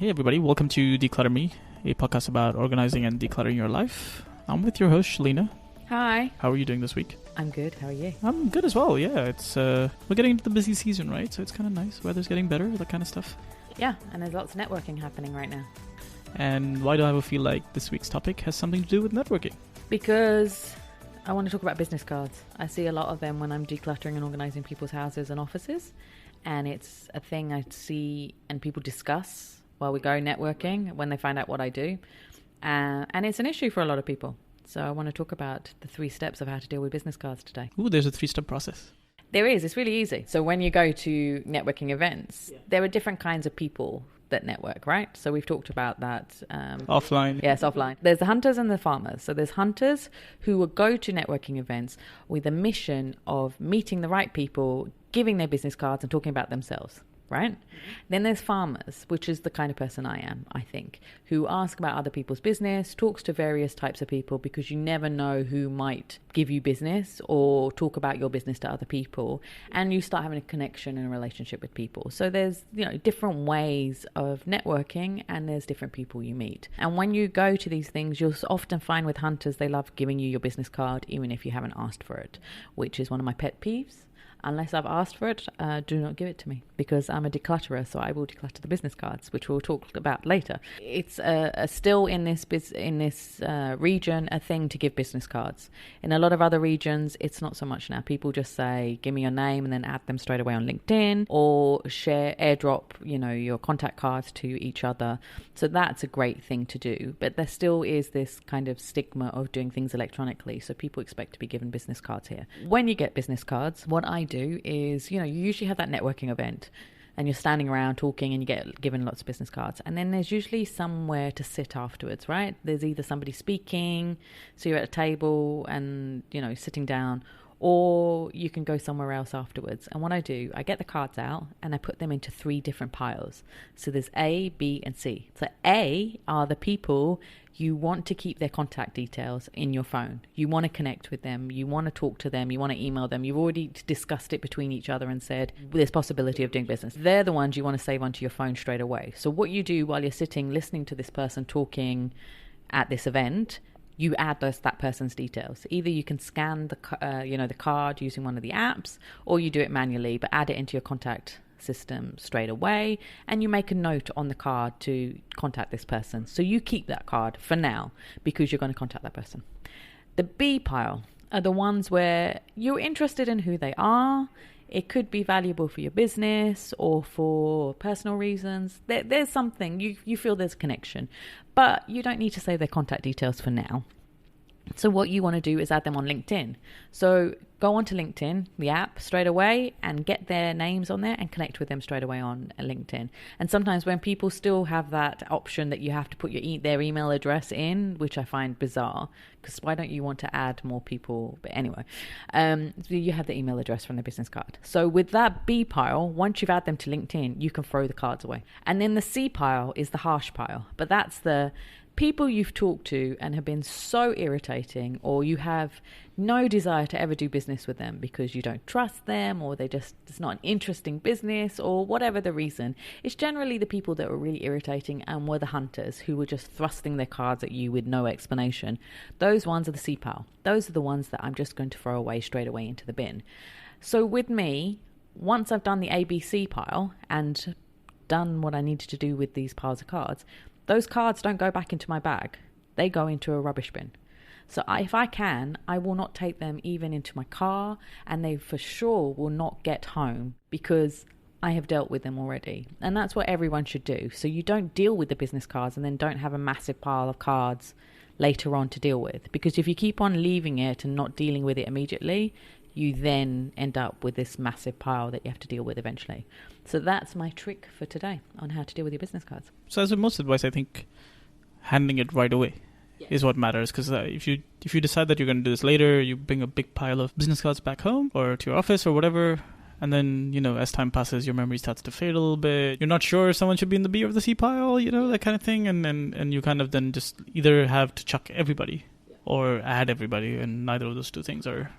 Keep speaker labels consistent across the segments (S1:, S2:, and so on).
S1: Hey everybody, welcome to Declutter Me, a podcast about organizing and decluttering your life. I'm with your host, Shelina.
S2: Hi.
S1: How are you doing this week?
S2: I'm good. How are you?
S1: I'm good as well, yeah. It's we're getting into the busy season, right? So it's kind of nice. Weather's getting better, that kind of stuff.
S2: Yeah, and there's lots of networking happening right now.
S1: And why do I feel like this week's topic has something to do with networking?
S2: Because I want to talk about business cards. I see a lot of them when I'm decluttering and organizing people's houses and offices. And it's a thing I see and people discuss while we go networking when they find out what I do. And it's an issue for a lot of people. So I want to talk about the 3 steps of how to deal with business cards today.
S1: Ooh, there's a 3-step process.
S2: There is. It's really easy. So when you go to networking events, there are different kinds of people that network, right? So we've talked about that.
S1: Offline.
S2: Yes, offline. There's the hunters and the farmers. So there's hunters who will go to networking events with a mission of meeting the right people, giving their business cards and talking about themselves. Right? Then there's farmers, which is the kind of person I am, I think, who ask about other people's business, talks to various types of people because you never know who might give you business or talk about your business to other people, and you start having a connection and a relationship with people. So there's, different ways of networking, and there's different people you meet. And when you go to these things, you'll often find with hunters, they love giving you your business card, even if you haven't asked for it, which is one of my pet peeves. Unless I've asked for it, do not give it to me, because I'm a declutterer, so I will declutter the business cards, which we'll talk about later. It's still in this region a thing to give business cards. In a lot of other regions, it's not so much now. People just say, give me your name, and then add them straight away on LinkedIn, or airdrop, your contact cards to each other. So that's a great thing to do. But there still is this kind of stigma of doing things electronically. So people expect to be given business cards here. When you get business cards, what I do is, you usually have that networking event and you're standing around talking and you get given lots of business cards, and then there's usually somewhere to sit afterwards, right? There's either somebody speaking, so you're at a table and sitting down, or you can go somewhere else afterwards. And what I do, I get the cards out and I put them into 3 different piles. So there's A, B, and C. So A are the people you want to keep their contact details in your phone. You want to connect with them. You want to talk to them. You want to email them. You've already discussed it between each other and said, there's possibility of doing business. They're the ones you want to save onto your phone straight away. So what you do while you're sitting, listening to this person talking at this event, you add that person's details. Either you can scan the card using one of the apps, or you do it manually, but add it into your contact system straight away, and you make a note on the card to contact this person. So you keep that card for now because you're going to contact that person. The B pile are the ones where you're interested in who they are. It could be valuable for your business or for personal reasons. There's something, you feel there's a connection, but you don't need to save their contact details for now. So what you want to do is add them on LinkedIn. So go onto LinkedIn, the app, straight away, and get their names on there and connect with them straight away on LinkedIn. And sometimes when people still have that option that you have to put their email address in, which I find bizarre, because why don't you want to add more people? But anyway, you have the email address from the business card. So with that B pile, once you've added them to LinkedIn, you can throw the cards away. And then the C pile is the harsh pile, but that's the people you've talked to and have been so irritating, or you have no desire to ever do business with them because you don't trust them, or it's not an interesting business, or whatever the reason. It's generally the people that were really irritating and were the hunters who were just thrusting their cards at you with no explanation. Those ones are the C pile. Those are the ones that I'm just going to throw away straight away into the bin. So with me, once I've done the ABC pile and done what I needed to do with these piles of cards, those cards don't go back into my bag. They go into a rubbish bin. So if I can, I will not take them even into my car, and they for sure will not get home because I have dealt with them already. And that's what everyone should do. So you don't deal with the business cards and then don't have a massive pile of cards later on to deal with. Because if you keep on leaving it and not dealing with it immediately, you then end up with this massive pile that you have to deal with eventually. So that's my trick for today on how to deal with your business cards.
S1: So as with most advice, I think handling it right away is what matters. Because if you decide that you're going to do this later, you bring a big pile of business cards back home or to your office or whatever, and then, as time passes, your memory starts to fade a little bit. You're not sure if someone should be in the B or the C pile, that kind of thing. And you kind of then just either have to chuck everybody or add everybody, and neither of those two things are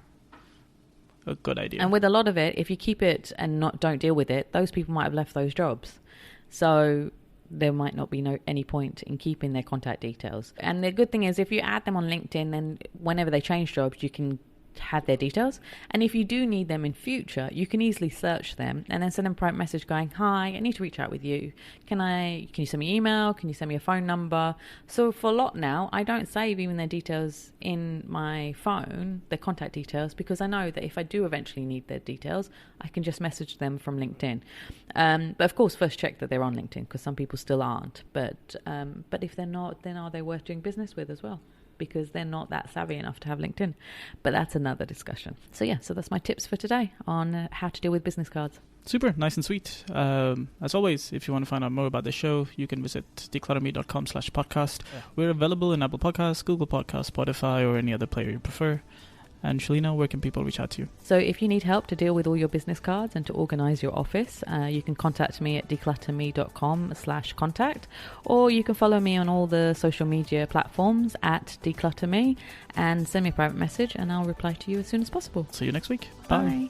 S1: a good idea.
S2: And with a lot of it, if you keep it and don't deal with it, those people might have left those jobs. So there might not be any point in keeping their contact details. And the good thing is, if you add them on LinkedIn, then whenever they change jobs, you can have their details. And if you do need them in future, you can easily search them and then send them a private message going, hi, I need to reach out with you. Can you send me an email? Can you send me a phone number? So for a lot now, I don't save even their details in my phone, their contact details, because I know that if I do eventually need their details, I can just message them from LinkedIn. But of course, first check that they're on LinkedIn, because some people still aren't. But if they're not, then are they worth doing business with as well? Because they're not that savvy enough to have LinkedIn. But that's another discussion. So that's my tips for today on how to deal with business cards.
S1: Super, nice and sweet. As always, if you want to find out more about the show, you can visit declutterme.com/podcast. We're available in Apple Podcasts, Google Podcasts, Spotify, or any other player you prefer. And Shelina, where can people reach out to you?
S2: So if you need help to deal with all your business cards and to organize your office, you can contact me at declutterme.com/contact, or you can follow me on all the social media platforms at declutterme and send me a private message and I'll reply to you as soon as possible.
S1: See you next week.
S2: Bye.